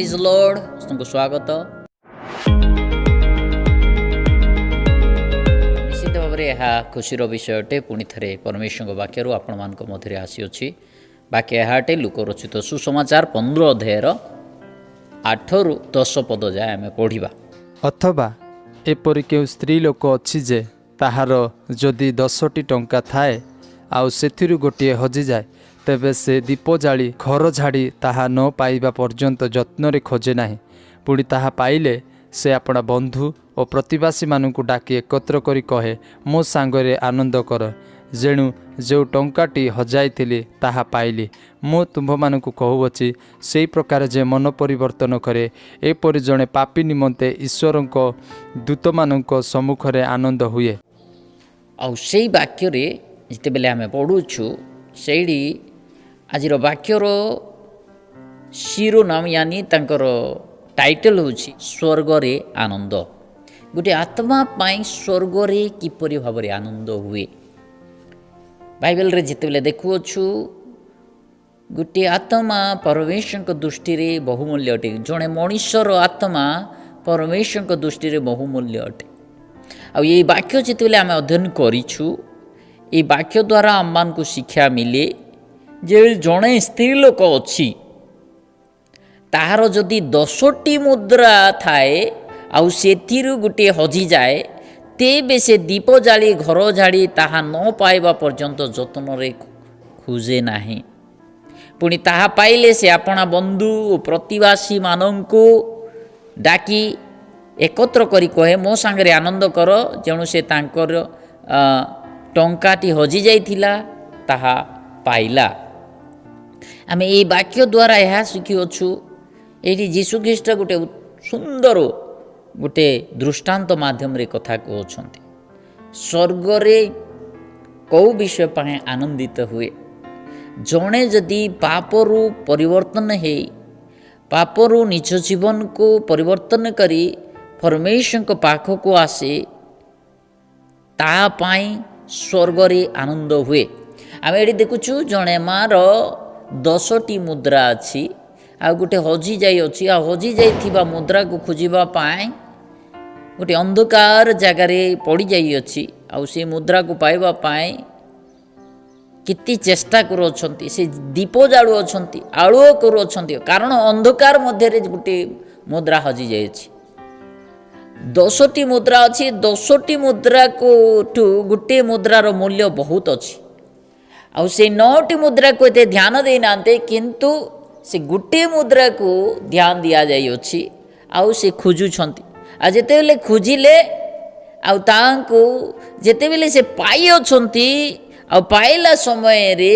Praise Lord तुमको स्वागत। निश्चित भाव में यह खुशीर विषय अटे। पुणी थे परमेश्वर वाक्य आपण मान मध्य आसी वाक्य यह अटे लुक रचित सुसमाचार 15 अध्यायर 8 ରୁ 10 पद जाए आम पढ़ा। अथवा एपरि केउ स्त्री लोक अछि जे ताहार जदि 10टी टंका थाए आउ सेथिरु गोटे हजि जाए तेबे से दीप जाली घर झाड़ी ताहा न पाइबा पर्यंत जत्न रे खोजे नाही। पुणी ताहा पाइले से अपना बंधु और प्रतिवासी मानू डाकी एकत्र करी कहे मो सांगरे आनंद कर जेणु जो टंकाटी हजाइली ताहा पाइली। मु तुम्भ मानू कहूँगी से प्रकार जे मन परिवर्तन करे एपरि जड़े पापी निमंते ईश्वर दूत मानक सम्मुख रे आनंद हुए। आउ से वाक्य जिते बेले आम पढ़ुछु से आजिर वाक्यर शिरोनाम यानी तांकर टाइटल होछि स्वर्ग रे आनंद। गोटे आत्मा पाई स्वर्ग रे किपरि भाव रे आनंद हुए। बाइबल रे जिते बेले देखुछु गोटे आत्मा परमेश्वर दृष्टि रे बहुमूल्य अटे। जड़े मनुष्यर आत्मा परमेश्वर दृष्टि रे बहुमूल्य अटे। आ ये वाक्य जिते बेले आम अध्ययन करिछु ये वाक्य द्वारा आम मान को शिक्षा मिले जे जड़े स्त्री लोक अच्छी ताहार जदि 10टी मुद्रा थाए आउ सेथिरु गोटे हजि जाए तेबे से दीप जाली घर झाड़ी ताहा न पाइबा पर्यंत जतन रे खोजे नाही। पुणी ताहा पाइले से अपना बंधु और प्रतिवासी मानंको डाकी एकत्र करी कहे मो सांगरे आनंद कर जेणु से तांकर टंकाटी हजि जाइथिला ताहा पाइला। आमे ये वाक्य द्वारा यह शिखिअछु ये जीशु ख्रीष्ट गोटे सुंदर गोटे दृष्टांत माध्यम रे कथा कहउछन्ति। स्वर्ग रे कौ विषय पाए आनंदित हुए। जणे जदि पापरु परिवर्तन हे पापरु निज जीवन को परिवर्तन करी परमेश्वर को पाख को आसे ता पाई स्वर्ग रे आनंद हुए। आम ये देखुछु जणे मार 10टी मुद्रा अच्छी आ गोटे हजि जाई अच्छी आ हजि जाइथिबा मुद्रा को खोजिबा पाए गोटे अंधकार जगार पड़ जाई अच्छी आ से मुद्रा को पाइबा पाए किति चेष्टा करुछंती से दीप जालु अछंती आलुओ करुछंती कारण अंधकार मध्य गोटे मुद्रा हजि जाइछि। 10टी मुद्रा अच्छी 10टी मुद्रा को गोटे मुद्रार मूल्य बहुत अच्छी आउ से 9टी मुद्रा को एते ध्यान दे नाते किंतु से गोटे मुद्रा को ध्यान दिया जाई अछि आउ से खोजुछंती आ जेते बेले खोजिले आउ तांको जेते बेले से पाई अछंती आ पाइला समय रे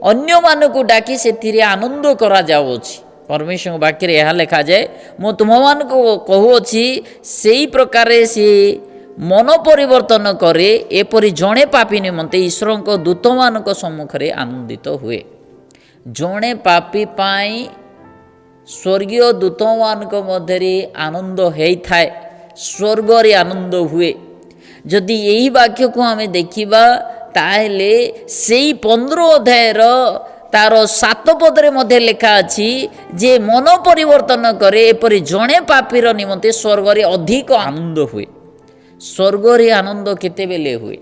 अन्य मानको डाकी सेथिरे आनंद करा जाउ अछि। परमेश्वर वाक्य रे यह लिखा जाए मो तुम मान को कहूँगी से प्रकार से मन परिवर्तन करे एपरि जड़े पापी निमंते ईश्वर को दूत मान सम्मुख रे आनंदित हुए। जड़े पापी पाई स्वर्गीय दूत मान मध्य आनंद होता है स्वर्ग रे आनंद हुए। जदि यही वाक्य को आम देखा ताहले से 15 अध्यायर तार 7 पदरे मध्य लिखा अछि जे मन परिवर्तन करे एपरि जड़े पापीर निमंते स्वर्ग रे अधिक आनंद हुए। स्वर्ग रे आनंद केते बेले हुए।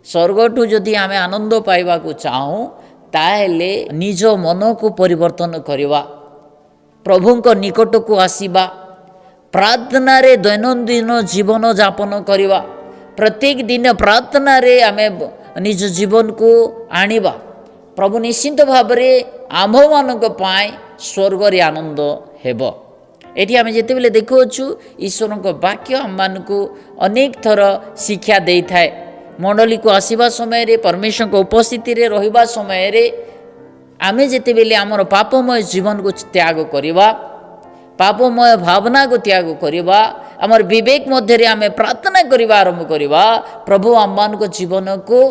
स्वर्गठू जदि आम आनंद पाइबा को चाहूँ ताहले निज मन को परिवर्तन करवा प्रभुंक निकट को आसीबा प्रार्थना रे दैनंदिन जीवन जापन करवा प्रत्येक दिन प्रार्थना रे आमे निज जीवन को आनिबा प्रभु निश्चिंत भाव में आम्भ मानक पाए स्वर्ग रे आनंद हेबो। एठी आमे जेते बेले देखुछु ईश्वर को वाक्य आम मानकु अनेक थर शिक्षा दे थाए। मंडली को आसीबा समय रे परमेश्वर को उपस्थिति रे रहिबा समय रे आमे जेते बेले आमर पापमय जीवन को त्याग करिबा पापमय भावना को त्याग करिबा आमर विवेक मध्य रे आमे प्रार्थना करिबा आरंभ करिबा प्रभु आम मान को जीवन को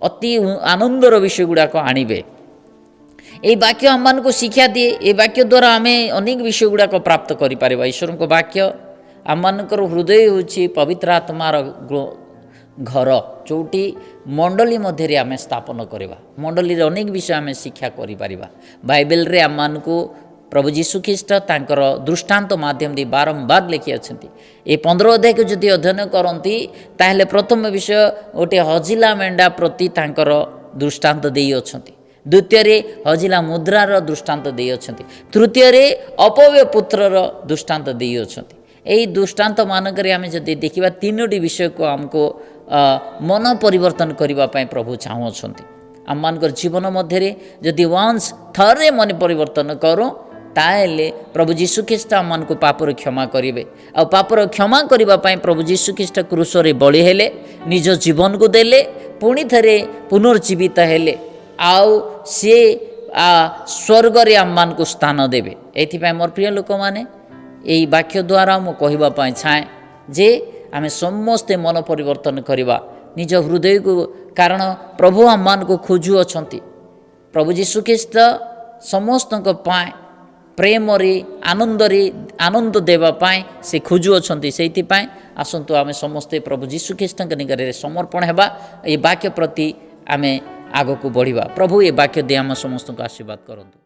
अति आनंदर विषय गुड़ाक आणवे। ये वाक्य आम मान को शिक्षा दिए। ये वाक्य द्वारा आम अनेक विषय गुड़ाक प्राप्त करें। ईश्वर को वाक्य आम मानकर हृदय होछि पवित्र आत्मार घर जोटी मंडली मध्य आम स्थापन करवा। मंडली अनेक विषय आम शिक्षा करें। बाइबल रे आम मान को प्रभु जीशु ख्रीष्ट तांकर दृष्टांत माध्यम दे बारंबार लिखि अछंती ए 15 अध्याय को जदि अध्ययन करती ताहेले प्रथम विषय गोटे हजिला मेंढा प्रति तांकर दृष्टांत देई अछंती द्वितीय हजिला मुद्रार दृष्टांत देई अछंती तृतीय अपव्य पुत्रर दृष्टांत देई अछंती एई दृष्टांत मानकरे आमे जदि देखिबा तीनोटी विषय को हमको मन परिवर्तन करबा पय प्रभु चाहू अछंती आम मानकर जीवन मध्य जदि वंस थरे मन परिवर्तन करूँ ताहेले प्रभु जीशु ख्रीष्ट आम को पापर क्षमा करेंगे आ पापर क्षमा करने प्रभु जीशु ख्रीष्ट क्रूसरे बलि हेले निज जीवन को देले पुणी थे पुनर्जीवित हेले आउ सी स्वर्ग रे आम मान को स्थान देवे एथिपाई मोर प्रिय लोक मैंने यही वाक्य द्वारा मु कहवाई चाहे जे आमे समस्ते मन परिवर्तन करवा निज हृदय को कारण प्रभु आम मान को खोजु अछंती प्रभु जीशु ख्रीष्ट समस्त प्रेम रे आनंद देवा पाए से खोजु अछंती सेइथिपाई आसंतु आमे समस्ते प्रभु जीशु ख्रीष्ट निकट समर्पण हेबा ए वाक्य प्रति आमे आगो को बढ़िबा प्रभु ए वाक्य दे आम समस्त को आशीर्वाद करंतु।